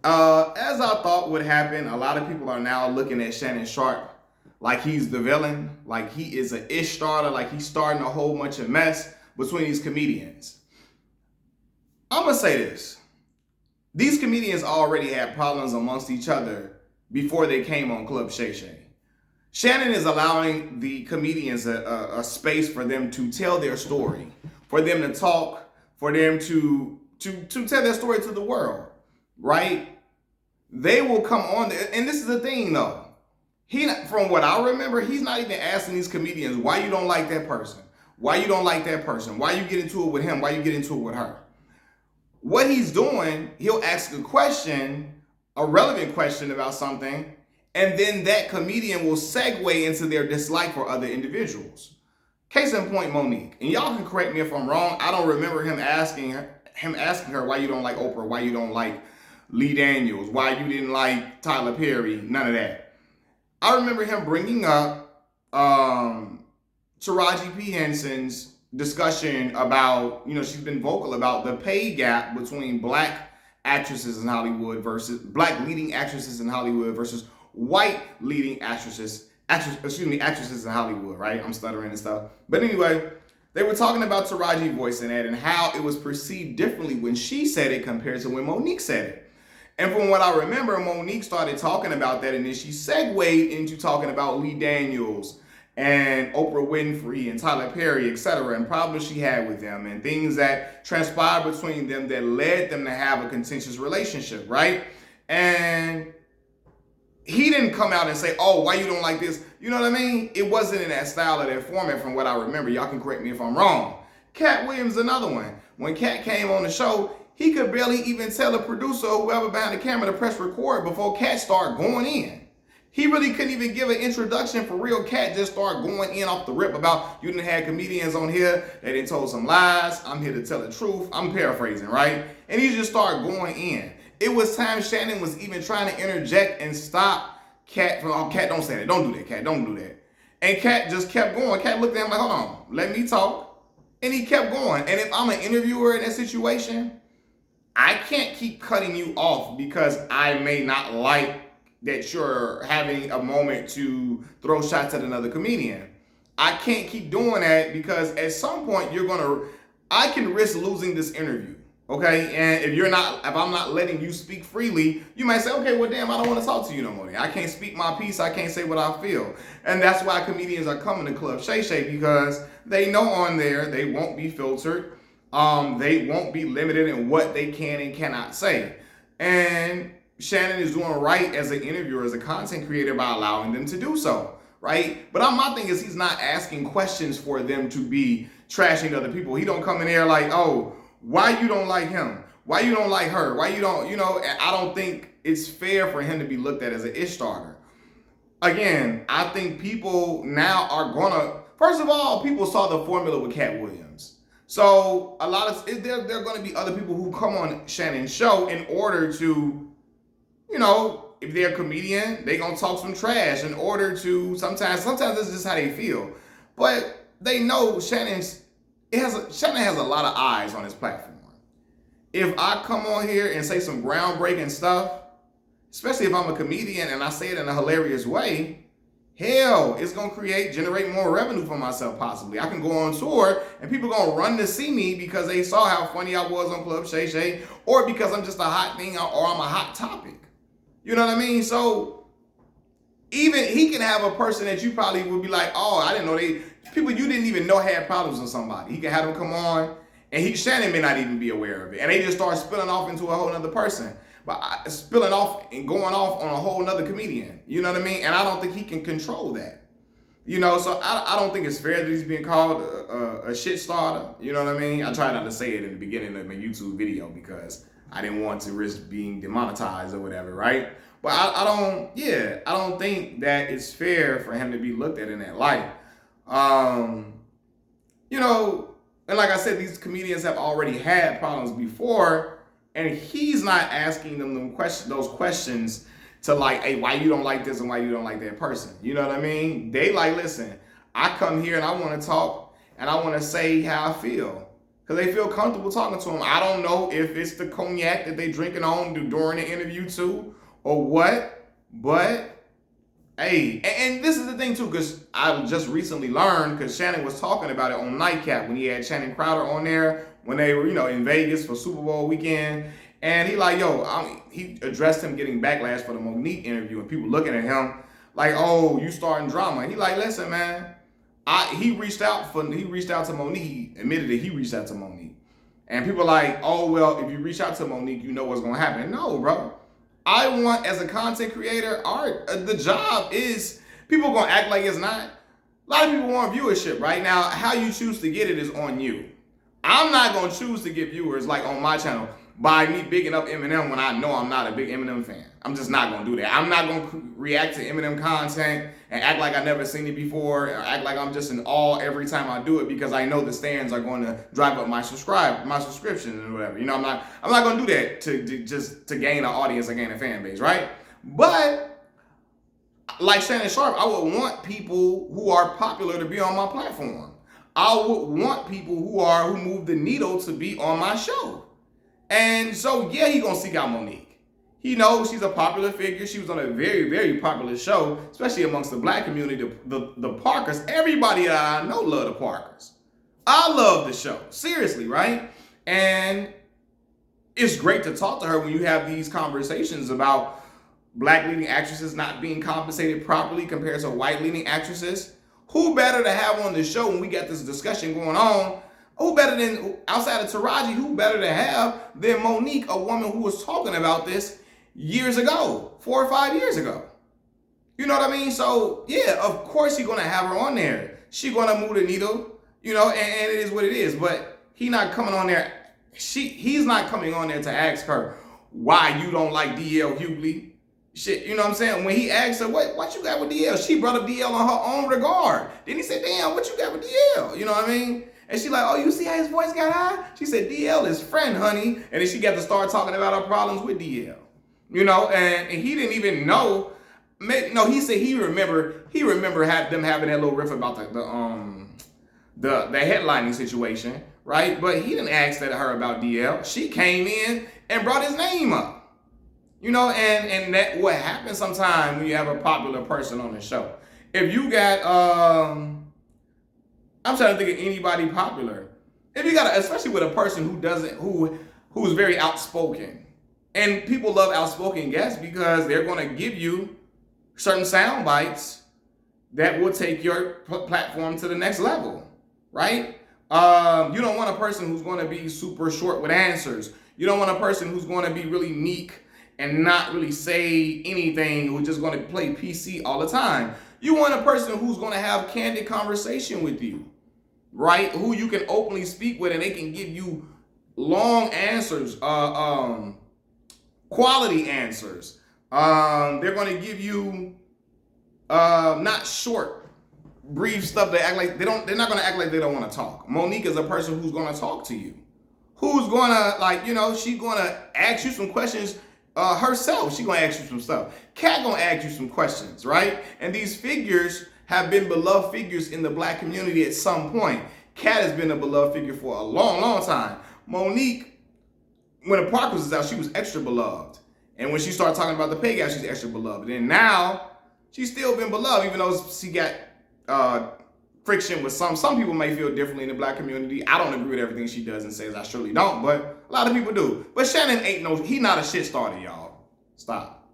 As I thought would happen, a lot of people are now looking at Shannon Sharpe like he's the villain, like he is an ish starter, like he's starting a whole bunch of mess between these comedians. I'm gonna say this. These comedians already had problems amongst each other before they came on Club Shay Shay. Shannon is allowing the comedians a space for them to tell their story, for them to talk, for them to tell their story to the world, right? They will come on there, and this is the thing though. From what I remember, he's not even asking these comedians why you don't like that person, why you don't like that person, why you get into it with him, why you get into it with her. What he's doing, he'll ask a question, a relevant question about something, and then that comedian will segue into their dislike for other individuals. Case in point, Monique. And y'all can correct me if I'm wrong. I don't remember him asking her why you don't like Oprah, why you don't like Lee Daniels, why you didn't like Tyler Perry, none of that. I remember him bringing up Taraji P. Henson's discussion about, she's been vocal about the pay gap between black actresses in Hollywood versus black leading actresses in Hollywood versus white leading actresses in Hollywood, right? I'm stuttering and stuff. But anyway, they were talking about Taraji voicing that and how it was perceived differently when she said it compared to when Monique said it. And from what I remember, Monique started talking about that, and then she segued into talking about Lee Daniels and Oprah Winfrey and Tyler Perry, etc., and problems she had with them and things that transpired between them that led them to have a contentious relationship, right? And he didn't come out and say, oh, why you don't like this? You know what I mean? It wasn't in that style or that format from what I remember. Y'all can correct me if I'm wrong. Cat Williams, another one. When Cat came on the show, he could barely even tell the producer or whoever behind the camera to press record before Cat started going in. He really couldn't even give an introduction for real. Cat just started going in off the rip about, you done had comedians on here that done told some lies. I'm here to tell the truth. I'm paraphrasing, right? And he just started going in. It was time Shannon was even trying to interject and stop Cat from, oh, Cat, don't say that. Don't do that, Cat. Don't do that. And Cat just kept going. Cat looked at him like, hold on, let me talk. And he kept going. And if I'm an interviewer in that situation, I can't keep cutting you off because I may not like that you're having a moment to throw shots at another comedian. I can't keep doing that because at some point I can risk losing this interview, okay? And if I'm not letting you speak freely, you might say, okay, well, damn, I don't want to talk to you no more. I can't speak my piece. I can't say what I feel. And that's why comedians are coming to Club Shay Shay, because they know on there they won't be filtered. They won't be limited in what they can and cannot say. And Shannon is doing right as an interviewer, as a content creator, by allowing them to do so, right? But my thing is, he's not asking questions for them to be trashing other people. He don't come in there like, oh, why you don't like him? Why you don't like her? Why you don't, I don't think it's fair for him to be looked at as an ish starter. Again, I think people now are gonna, first of all, people saw the formula with Cat Williams. So there are going to be other people who come on Shannon's show in order to, if they're a comedian, they going to talk some trash in order to, sometimes this is just how they feel. But they know Shannon has a lot of eyes on his platform. If I come on here and say some groundbreaking stuff, especially if I'm a comedian and I say it in a hilarious way, hell, it's going to generate more revenue for myself possibly. I can go on tour and people going to run to see me because they saw how funny I was on Club Shay Shay, or because I'm just a hot thing or I'm a hot topic. You know what I mean? So even he can have a person that you probably would be like, oh, I didn't know people you didn't even know had problems with somebody. He can have them come on and Shannon may not even be aware of it. And they just start spilling off into a whole other person. But spilling off and going off on a whole nother comedian. You know what I mean? And I don't think he can control that. So I don't think it's fair that he's being called a shit starter. You know what I mean? I tried not to say it in the beginning of my YouTube video because I didn't want to risk being demonetized or whatever, right? But I don't think that it's fair for him to be looked at in that light. And like I said, these comedians have already had problems before. And he's not asking them those questions to like, hey, why you don't like this and why you don't like that person? You know what I mean? They like, listen, I come here and I want to talk and I want to say how I feel. because they feel comfortable talking to him. I don't know if it's the cognac that they drinking on during the interview too, or what. But hey, and this is the thing too, because I just recently learned, because Shannon was talking about it on Nightcap when he had Shannon Crowder on there when they were, in Vegas for Super Bowl weekend. And he like, he addressed him getting backlash for the Monique interview, and people looking at him like, oh, you starting drama. And he like, listen, man, he reached out to Monique. He admitted that he reached out to Monique. And people are like, oh, well, if you reach out to Monique, you know what's going to happen. No, bro. I want, as a content creator, the job is, people going to act like it's not. A lot of people want viewership, right? Now, how you choose to get it is on you. I'm not going to choose to get viewers, like on my channel, by me bigging up Eminem when I know I'm not a big Eminem fan. I'm just not going to do that. I'm not going to react to Eminem content and act like I've never seen it before, or act like I'm just in awe every time I do it, because I know the stands are going to drive up my subscription and whatever. I'm not going to do that to gain an audience or gain a fan base, right? But like Shannon Sharpe, I would want people who are popular to be on my platform. I would want people who move the needle to be on my show. And so, yeah, he gonna seek out Monique. He knows she's a popular figure. She was on a very, very popular show, especially amongst the black community, the Parkers. Everybody that I know love the Parkers. I love the show, seriously, right? And it's great to talk to her when you have these conversations about black leading actresses not being compensated properly compared to white leading actresses. Who better to have on the show when we got this discussion going on? Who better than, outside of Taraji, who better to have than Monique, a woman who was talking about this years ago, 4 or 5 years ago? You know what I mean? So, yeah, of course he's going to have her on there. She's going to move the needle, and it is what it is. But he's not coming on there. He's not coming on there to ask her why you don't like DL Hughley. Shit, you know what I'm saying? When he asked her, what you got with DL? She brought up DL on her own regard. Then he said, damn, what you got with DL? You know what I mean? And she like, oh, you see how his voice got high? She said, DL is friend, honey. And then she got to start talking about her problems with DL. And he didn't even know. No, he said he remember them having that little riff about the headlining situation, right? But he didn't ask her about DL. She came in and brought his name up. And that what happens sometimes when you have a popular person on the show. If you got I'm trying to think of anybody popular. If you got, especially with a person who's very outspoken, and people love outspoken guests because they're going to give you certain sound bites that will take your platform to the next level, right? You don't want a person who's going to be super short with answers. You don't want a person who's going to be really meek and not really say anything, who's just going to play PC all the time. You want a person who's going to have candid conversation with you, right? Who you can openly speak with, and they can give you long answers, quality answers. They're going to give you not short, brief stuff. They act like they're not going to act like they don't want to talk. Monique is a person who's going to talk to you, who's going to she's going to ask you some questions herself. She's going to ask you some stuff. Kat going to ask you some questions, right? And these figures have been beloved figures in the black community at some point. Kat has been a beloved figure for a long, long time. Monique, when the Parkers was out, she was extra beloved. And when she started talking about the pay gap, she's extra beloved. And now, she's still been beloved, even though she got friction with some. Some people may feel differently in the black community. I don't agree with everything she does and says. I surely don't, but a lot of people do. But Shannon he not a shit starter, y'all. Stop.